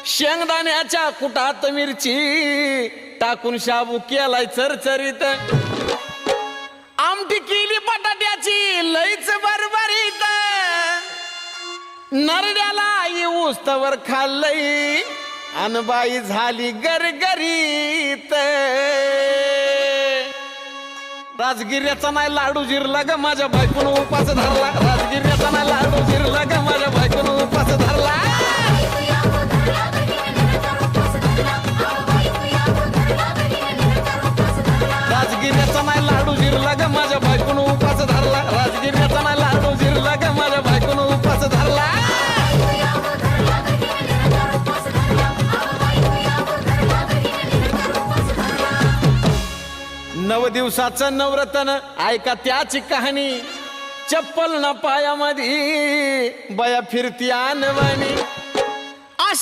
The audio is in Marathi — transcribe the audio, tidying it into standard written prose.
शेंगदाण्याच्या कुटात मिरची टाकून शाबू केलाय चरचरीत, आमटी केली बटाट्याची लईच बरबरीत, नरड्याला येऊस तवर खाल्लई अनबाई झाली गरगरीत. राजगिर्याचा नाही लाडू जिरला ग माझ्या बायकोन उपास धरला, राजगिर्याचा नाही लाडू जिरला ग माझ्या बायकोन उपास धरला. राजगिर्याचा नाही लाडू जिरला ग माझ्या बायकोन उपास धरला, राजगिर्याचा नाही लाडू जिरला ग माझ्या बायकोन उपास धरला. नव दिवसाचं नवरतन ऐका त्याची कहाणी, चप्पल ना पायामध्ये बया फिरती आणवानी.